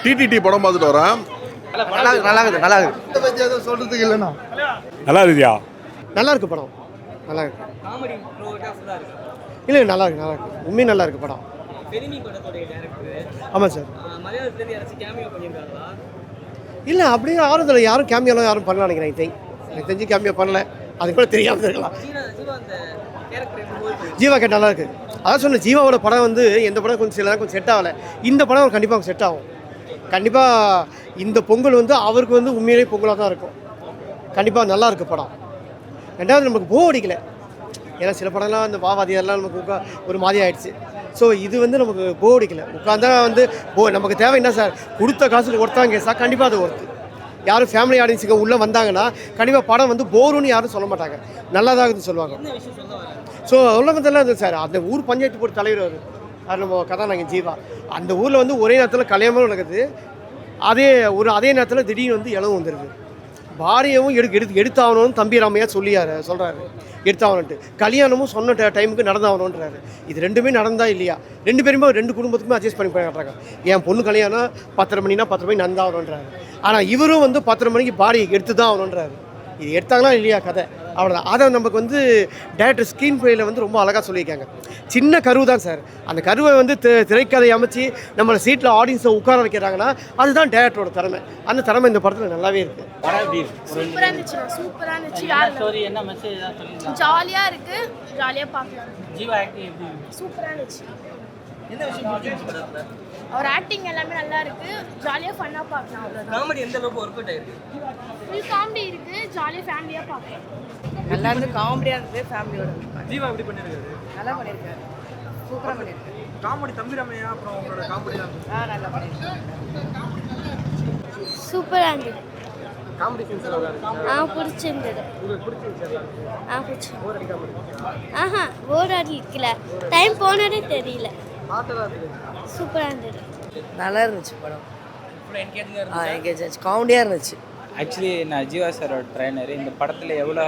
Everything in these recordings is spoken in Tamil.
டிடிடி படம் பார்த்துட்டு வரேன். நல்லா இருக்கு எதுவும் சொல்றதுக்கு இல்லைண்ணா. நல்லா இருக்கியா? நல்லா இருக்கு படம், நல்லா இருக்கு. இல்லை நல்லா இருக்கு உண்மையும் நல்லா இருக்கு படம். ஆமாம் சார். இல்லை அப்படியே ஆறுதல் யாரும் கேமியோலாம் யாரும் பண்ணல நினைக்கிறேன். எனக்கு தெரிஞ்சு கேமியோ பண்ணல, அது கூட தெரியாமல் இருக்கலாம். ஜீவா கேட்ட நல்லா இருக்கு. அதான் சொன்னேன், ஜீவாவோட படம் வந்து எந்த படம் கொஞ்சம் சில கொஞ்சம் செட் ஆகலை. இந்த படம் கண்டிப்பாக செட் ஆகும். கண்டிப்பாக இந்த பொங்கல் வந்து அவருக்கு வந்து உண்மையிலேயே பொங்கலாக தான் இருக்கும். கண்டிப்பாக நல்லா இருக்குது படம். ரெண்டாவது நமக்கு போர் அடிக்கலை. ஏன்னா சில படம்லாம் இந்த பாவாதியெல்லாம் நமக்கு ஒரு மாதிரி ஆயிடுச்சு. ஸோ இது வந்து நமக்கு போர் அடிக்கலை. உட்காந்தா வந்து நமக்கு தேவை என்ன சார், கொடுத்த காசுக்கு ஒருத்தாங்க சார், கண்டிப்பாக அது ஒருத்து. யாரும் ஃபேமிலி ஆடியன்ஸுக்கு உள்ளே வந்தாங்கன்னா கண்டிப்பாக படம் வந்து போருன்னு யாரும் சொல்ல மாட்டாங்க, நல்லா தான் இருக்குன்னு சொல்லுவாங்க. ஸோ உலகத்தெல்லாம் இது சார், அந்த ஊர் பஞ்சாயத்து போர்டு தலைவர் அவர், அது நம்ம கதாநாயகன் ஜீவா. அந்த ஊரில் வந்து ஒரே நேரத்தில் கல்யாணமும் நடக்குது, அதே நேரத்தில் திடீர்னு வந்து இளவும் வந்துடுது. பாரியவும் எடுத்தாகணும்னு தம்பி ராமையா சொல்கிறாரு, எடுத்தாகணுன்ட்டு. கல்யாணமும் சொன்ன டைமுக்கு நடந்தாகணுன்றாரு. இது ரெண்டுமே நடந்தா இல்லையா? ரெண்டு பேருமே ரெண்டு குடும்பத்துக்குமே அட்ஜஸ்ட் பண்ணி காட்டுறாங்க. என் பொண்ணு கல்யாணம் 10:30 மணினா 10:30 மணி நடந்தாகணுன்றாரு. ஆனால் இவரும் வந்து 10:30 மணிக்கு பாடி எடுத்து தான் ஆகணுன்றாரு. இது எடுத்தாங்களா இல்லையா கதை, அவ்வளோதான். அதை நமக்கு வந்து டேரக்டர் ஸ்க்ரீன் பிளேயில் வந்து ரொம்ப அழகாக சொல்லியிருக்காங்க. சின்ன கருவு தான் சார், அந்த கருவை வந்து திரைக்கதை அமைச்சு நம்மளை சீட்டில் ஆடியன்ஸை உட்கார வைக்கிறாங்கன்னா அதுதான் டேரக்டரோட திறமை. அந்த திறமை இந்த படத்தில் நல்லாவே இருக்குது. சூப்பராக இருந்துச்சு. ஜாலியாக இருக்குது, ஜாலியாக பார்க்கலாம். சூப்பராக இருந்துச்சு. அவர் ஆக்டிங் எல்லாமே நல்லா இருக்கு, ஜாலியாக ஃபன்னாக பார்க்கலாம். அவ்வளோதான். காமெடி எந்த அளவுக்கு ஒர்க் அவுட் ஆயிருக்கு? ஃபுல் காமெடி இருக்கு, ஜாலியாக ஃபேமிலியாக பார்க்கலாம். நல்லா இருந்து காமெடியாக இருந்து ஃபேமிலியோட. ஜீவா எப்படி பண்ணியிருக்காரு? நல்லா பண்ணியிருக்காரு, சூப்பராக பண்ணியிருக்காரு. காமெடி தம்பி ரமையா அப்புறம் உங்களோட காமெடி நல்லா பண்ணியிருக்காரு. சூப்பராக இருந்தது. காமெடி சீன்ஸ் நல்லா இருக்கு. பிடிச்சிருந்தது. உங்களுக்கு பிடிச்சிருந்துச்சு? பிடிச்சி. போர் அடிக்காம இருக்கு? போர் அடிக்கல, டைம் போனதே தெரியல. பாட்டெல்லாம் இருக்கு. சூப்பராக இருந்தது. நல்லா இருந்துச்சு படம். எங்கேஜ் ஆச்சு, காமெடியாக இருந்துச்சு. ஆக்சுவலி நான் ஜீவா சாரோட ட்ரைனர். இந்த படத்தில் எவ்வளோ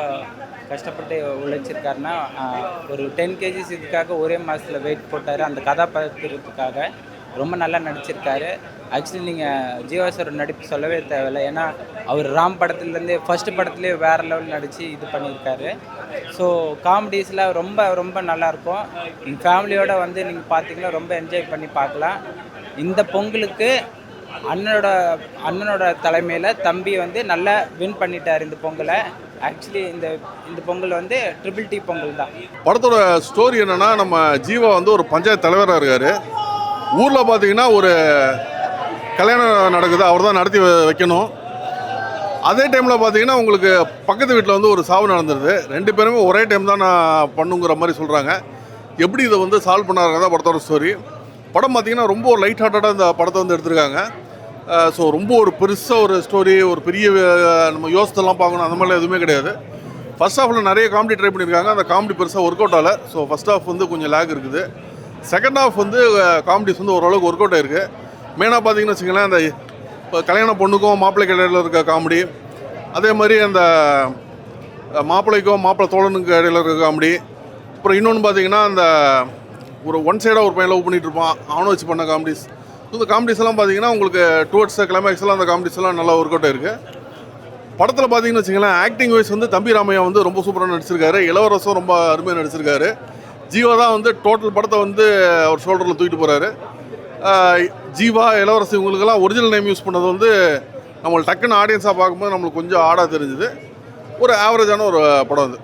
கஷ்டப்பட்டு உழைச்சிருக்காருன்னா, ஒரு 10 kgs இதுக்காக ஒரே மாதத்தில் வெயிட் போட்டார். அந்த கதாபாத்திரத்துக்காக ரொம்ப நல்லா நடிச்சிருக்காரு. ஆக்சுவலி நீங்கள் ஜீவா சாரோட நடிப்பு சொல்லவே தேவையில்லை. ஏன்னா அவர் ராம் படத்துலேருந்தே ஃபஸ்ட்டு படத்துலேயே வேறு லெவல் நடித்து இது பண்ணியிருக்காரு. ஸோ காமெடிஸ்லாம் ரொம்ப ரொம்ப நல்லாயிருக்கும். எங்கள் ஃபேமிலியோடு வந்து நீங்கள் பார்த்தீங்கன்னா ரொம்ப என்ஜாய் பண்ணி பார்க்கலாம். இந்த பொங்கலுக்கு அண்ணனோட தலைமையில் தம்பி வந்து நல்லா வின் பண்ணிட்டார் இந்த பொங்கலை. ஆக்சுவலி இந்த பொங்கல் வந்து ட்ரிபிள் டி பொங்கல் தான். படத்தோட ஸ்டோரி என்னென்னா, நம்ம ஜீவா வந்து ஒரு பஞ்சாயத்து தலைவராக இருக்கார். ஊரில் பார்த்தீங்கன்னா ஒரு கல்யாணம் நடக்குது, அவர் தான் நடத்தி வைக்கணும். அதே டைமில் பார்த்தீங்கன்னா உங்களுக்கு பக்கத்து வீட்டில் வந்து ஒரு சாவு நடந்துருது. 2 பேருமே ஒரே டைம் தான் நான் பண்ணுங்கிற மாதிரி சொல்கிறாங்க. எப்படி இதை வந்து சால்வ் பண்ணாருங்க தான் படத்தோட ஸ்டோரி. படம் பார்த்தீங்கன்னா ரொம்ப லைட் ஹார்ட்டடாக இந்த படத்தை வந்து எடுத்திருக்காங்க. ஸோ ரொம்ப ஒரு பெருசாக ஒரு ஸ்டோரி, ஒரு பெரிய நம்ம யோசத்தெல்லாம் பார்க்கணும் அந்த மாதிரிலாம் எதுவுமே கிடையாது. ஃபர்ஸ்ட் ஹாஃபில் நிறைய காமெடி ட்ரை பண்ணியிருக்காங்க, அந்த காமெடி பெருசாக ஒர்க் அவுட் ஆகலை. ஸோ ஃபர்ஸ்ட் ஹாஃப் வந்து கொஞ்சம் லேக் இருக்குது. செகண்ட் ஹாஃப் வந்து காமெடிஸ் வந்து ஓரளவுக்கு ஒர்க் அவுட் ஆகிருக்கு. மெயினாக பார்த்தீங்கன்னு வச்சுக்கோங்களேன், அந்த இப்போ கல்யாண பொண்ணுக்கும் மாப்பிள்ளை இடையில இருக்க காமெடி, அதே மாதிரி அந்த மாப்பிள்ளைக்கும் மாப்பிள்ளை தோழனுக்கு இடையில இருக்க காமெடி, அப்புறம் இன்னொன்று பார்த்தீங்கன்னா அந்த ஒரு ஒன் சைடாக ஒரு பையன் லவ் பண்ணிகிட்டு இருப்பான், அவனை வச்சு பண்ண காமெடிஸ். இந்த காமெடிஸ் எல்லாம் பார்த்தீங்கன்னா உங்களுக்கு டுவர்ட்ஸ் கிளைமேக்ஸ் எல்லாம் அந்த காமெடிஸ் எல்லாம் நல்லா ஒர்க் அவுட் ஆயிருக்கு. படத்தில் பார்த்தீங்கன்னு வச்சுங்களேன், ஆக்டிங் வைஸ் வந்து தம்பி ராமையா வந்து ரொம்ப சூப்பராக நடிச்சிருக்காரு. இளவரசம் ரொம்ப அருமையாக நடிச்சிருக்காரு. ஜீவா தான் வந்து டோட்டல் படத்தை வந்து அவர் ஷோல்டரில் தூக்கிட்டு போகிறாரு. ஜீவா, இளவரசி இவங்களுக்கெல்லாம் ஒரிஜினல் நேம் யூஸ் பண்ணது வந்து நம்மளுக்கு டக்குன்னு ஆடியன்ஸாக பார்க்கும்போது நம்மளுக்கு கொஞ்சம் ஆடாக தெரிஞ்சுது. ஒரு ஆவரேஜான ஒரு படம் அது.